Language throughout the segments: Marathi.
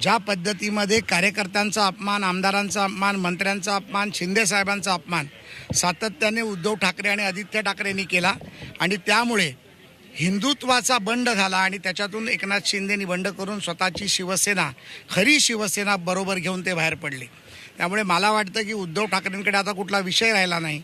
ज्या पद्धतीमध्ये कार्यकर्त्यांचा अपमान, आमदारांचा अपमान, मंत्र्यांचा अपमान, शिंदे साहेबांचा अपमान सातत्याने उद्धव ठाकरे आणि आदित्य ठाकरेंनी केला आणि त्यामुळे हिंदुत्वाचा बंड झाला आणि त्याच्यातून एकनाथ शिंदेनी बंड करून स्वतःची शिवसेना, खरी शिवसेना बरोबर घेऊन ते बाहेर पडले. त्यामुळे मला वाटतं की उद्धव ठाकरेंकडे आता कुठला विषय राहिला नाही.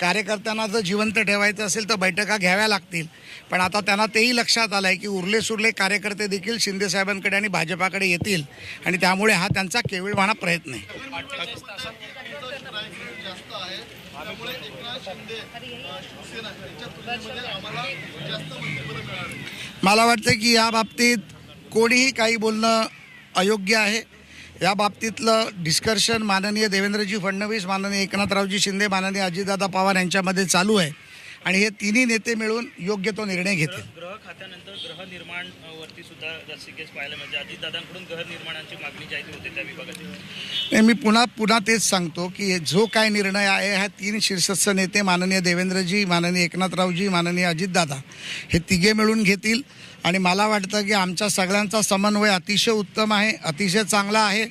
कार्यकर्त्यांना जर जिवंत ठेवायचं असेल तर बैठका घ्याव्या लागतील, पण आता त्यांना तेही लक्षात आलं आहे की उरले सुरले कार्यकर्ते देखील शिंदेसाहेबांकडे आणि भाजपाकडे येतील आणि त्यामुळे हा त्यांचा केविलवाणा प्रयत्न आहे. मला वाटतं की या बाबतीत कोणीही काही बोलणं अयोग्य आहे. या बाबतीतलं डिस्कशन माननीय देवेंद्रजी फडणवीस, माननीय एकनाथरावजी शिंदे, माननीय अजितदादा पवार यांच्यामध्ये चालू आहे आणि हे तिन्ही नेते मिळून योग्य तो निर्णय घेतील. गृह खात्यानंतर गृहनिर्माण वरती सुद्धा जास्त केस पाहायला म्हणजे अजितदादांकडून गृहनिर्माणाची मागणी जाहीर होते त्या विभागाची. मी पुन्हा तेच सांगतो की जो काय निर्णय आहे हा तीन शीर्षस्थ नेते माननीय देवेंद्रजी, माननीय एकनाथरावजी, माननीय अजितदादा हे तिघे मिळून घेतील आणि मला वाटतं की आमच्या सगळ्यांचा समन्वय अतिशय उत्तम आहे, अतिशय चांगला आहे.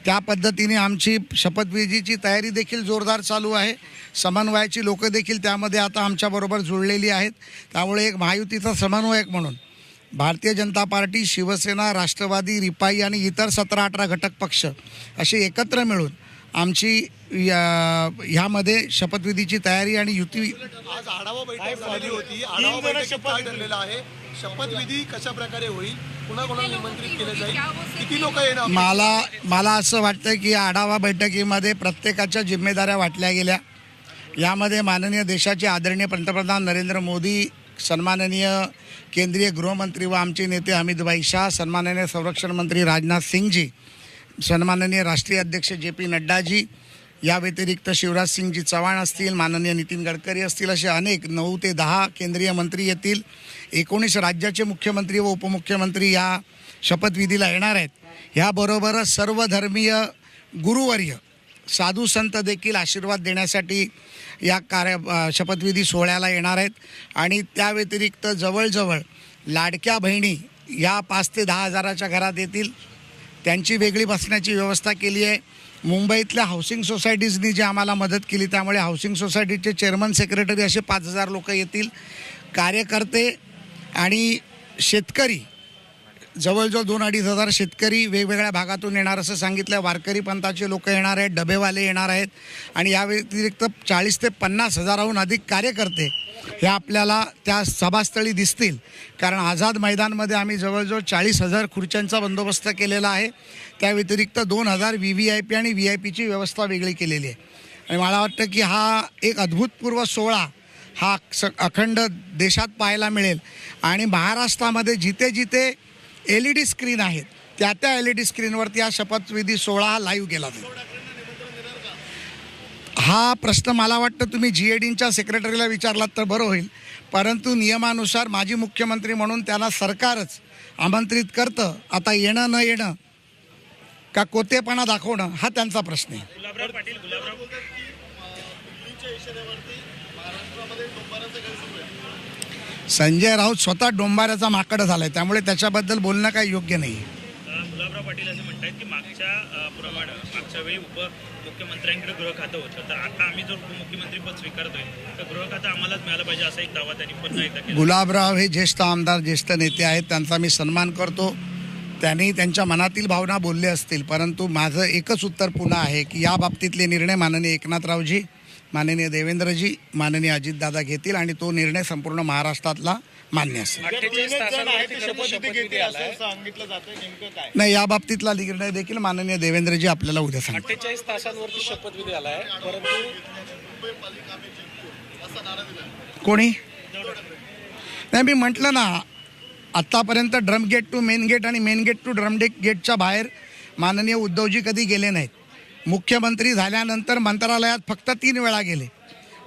त्या पद्धतीने आमची शपथविधीची तयारी देखील जोरदार चालू आहे. समन्वयाची लोकं देखील त्यामध्ये आता आमच्याबरोबर जुळलेली आहेत. त्यामुळे एक महायुतीचा समन्वयक म्हणून भारतीय जनता पार्टी, शिवसेना, राष्ट्रवादी, रिपाई आणि इतर 17-18 घटक पक्ष असे एकत्र मिळून आमची ह्यामध्ये शपथविधीची तयारी आणि युती. आज आढावा बैठक झाली होती. आढावा बैठकीत काय ठरलेलं आहे? शपथविधी कशा प्रकारे होईल? पुन्हा कोणाला निमंत्रित केलं जाईल? किती लोक येणार? मला असं वाटतं की आढावा बैठकीमध्ये प्रत्येकाच्या जिम्मेदाऱ्या वाटल्या गेल्या. यामध्ये माननीय देशाचे आदरणीय पंतप्रधान नरेंद्र मोदी, सन्माननीय केंद्रीय गृहमंत्री व आमचे नेते अमितभाई शाह, सन्माननीय संरक्षण मंत्री राजनाथ सिंगजी, सन्माननीय राष्ट्रीय अध्यक्ष JP नड्डाजी, या व्यतिरिक्त शिवराज सिंगजी चव्हाण असतील, माननीय नितीन गडकरी असतील, असे अनेक 9 ते 10 केंद्रीय मंत्री येतील. 19 राज्याचे मुख्यमंत्री व उपमुख्यमंत्री या शपथविधीला येणार आहेत. ह्याबरोबरच सर्व धर्मीय गुरुवर्य, साधू संत देखील आशीर्वाद देण्यासाठी या शपथविधी सोहळ्याला येणार आहेत. आणि त्या व्यतिरिक्त जवळजवळ लाडक्या बहिणी या 5 ते 10 हजाराच्या घरात येतील. त्यांची वेगळी बसण्याची व्यवस्था केली आहे. मुंबईतल्या हाऊसिंग सोसायटीजनी जी आम्हाला मदत केली त्यामुळे हाऊसिंग सोसायटीचे चेअरमन, सेक्रेटरी असे 5000 लोक येतील. कार्यकर्ते आणि शेतकरी जवळजवळ 2-2.5 हजार शेतकरी वेगवेगळ्या भागातून येणार असं सांगितलं. वारकरी पंथाचे लोक येणार आहेत, डबेवाले येणार आहेत आणि या व्यतिरिक्त 40 ते 50 हजाराहून अधिक कार्यकर्ते हे आपल्याला त्या सभास्थळी दिसतील. कारण आझाद मैदानमध्ये आम्ही जवळजवळ 40,000 खुर्च्यांचा बंदोबस्त केलेला आहे. त्या व्यतिरिक्त 2000 VVIP आणि VIP ची व्यवस्था वेगळी केलेली आहे. आणि मला वाटतं की हा एक अद्भुतपूर्व सोहळा हा अखंड देशात पाहायला मिळेल. आणि महाराष्ट्रामध्ये जिथे जिथे LED स्क्रीन आहेत त्या LED स्क्रीनवरती हा शपथविधी सोहळा लाईव्ह केला जाईल. हा प्रश्न मला वाटतं तुम्ही GADच्या सेक्रेटरीला विचारलात तर बरं होईल, परंतु नियमानुसार माजी मुख्यमंत्री म्हणून त्यांना सरकारच आमंत्रित करतं. आता येणं न येणं का कोतेपणा दाखवणं हा त्यांचा प्रश्न आहे. संजय राऊत स्वतः डोंबाऱ्याचा माकड झालाय, त्यामुळे त्याच्याबद्दल बोलणं काही योग्य नाही. गुलाबराव पाटील असं म्हणतात की मागच्या वेळी उपमुख्यमंत्र्यांकडे गृह खातं होतं, तर आता आम्ही जर उपमुख्यमंत्री पद स्वीकारतोय तर गृह खातं आम्हालाच मिळालं पाहिजे असा एक दावा त्यांनी पुन्हा एकदा केला. गुलाबराव हे ज्येष्ठ आमदार, ज्येष्ठ नेते आहेत, त्यांचा मी सन्मान करतो. त्यांनी त्यांच्या मनातील भावना बोलले असतील, परंतु माझं एकच उत्तर पुन्हा आहे की या बाबतीतले निर्णय माननीय एकनाथरावजी, माननीय देवेंद्रजी, माननीय अजितदादा घेतील आणि तो निर्णय संपूर्ण महाराष्ट्रातला मान्य असेल. नाही, या बाबतीतला निर्णय देखील माननीय देवेंद्रजी आपल्याला उद्या सांगतील. 48 तासांवरती शपथविधी आलाय, परंतु कोणी नाही, मी म्हटलं ना आत्तापर्यंत drum gate to main gate आणि मेन गेट टू ड्रम गेटच्या बाहेर माननीय उद्धवजी कधी गेले नाहीत. मुख्यमंत्री झाल्यानंतर मंत्रालयात फक्त 3 वेळा गेले.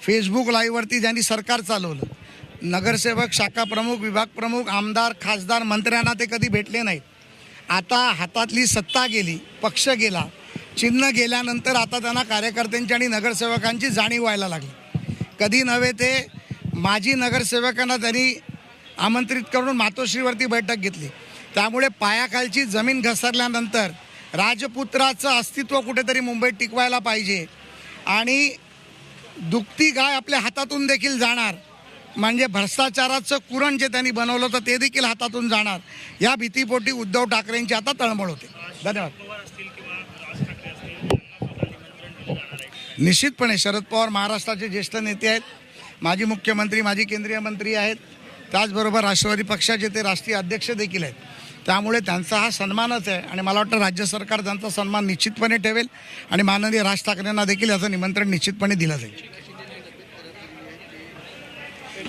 फेसबुक लाईव्हवरती ज्यांनी सरकार चालवलं, नगरसेवक, शाखा प्रमुख, विभाग प्रमुख, आमदार, खासदार, मंत्र्यांना ते कधी भेटले नाहीत. आता हातातली सत्ता गेली, पक्ष गेला, चिन्ह गेल्यानंतर आता त्यांना कार्यकर्त्यांची आणि नगरसेवकांची जाणीव व्हायला लागली. कधी नव्हे ते माजी नगरसेवकांना त्यांनी आमंत्रित करून मातोश्रीवरती बैठक घेतली. त्यामुळे पायाखालची जमीन घसरल्यानंतर राजपुत्राचं अस्तित्व कुठेतरी मुंबईत टिकवायला पाहिजे आणि दुभती गाय आपल्या हातातून देखील जाणार, म्हणजे भ्रष्टाचाराचं कुरण जे त्यांनी बनवलं होतं ते देखील हातातून जाणार, या भीतीपोटी उद्धव ठाकरेंची आता तळमळ होते. धन्यवाद. पवार असतील किंवा राज ठाकरे असतील यांना सुद्धा निमंत्रण दिलं जाणार आहे. निश्चितपणे शरद पवार महाराष्ट्राचे ज्येष्ठ नेते आहेत, माजी मुख्यमंत्री, माजी केंद्रीय मंत्री आहेत, त्याचबरोबर राष्ट्रवादी पक्षाचे ते राष्ट्रीय अध्यक्ष देखील आहेत. त्यामुळे त्यांचा हा सन्मानच आहे आणि मला वाटतं राज्य सरकार त्यांचा सन्मान निश्चितपणे ठेवेल आणि माननीय राज ठाकरेंना देखील याचं निमंत्रण निश्चितपणे दिलं जाईल.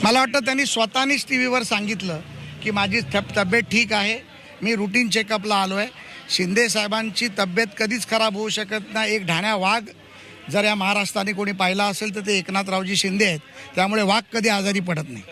मला वाटतं त्यांनी स्वतःनीच टी व्हीवर सांगितलं की माझी तब्येत ठीक आहे, मी रुटीन चेकअपला आलो आहे. शिंदे साहेबांची तब्येत कधीच खराब होऊ शकत नाही. एक ढाण्या वाघ जर या महाराष्ट्राने कोणी पाहिला असेल तर ते एकनाथरावजी शिंदे आहेत. त्यामुळे वाघ कधी आजारी पडत नाही.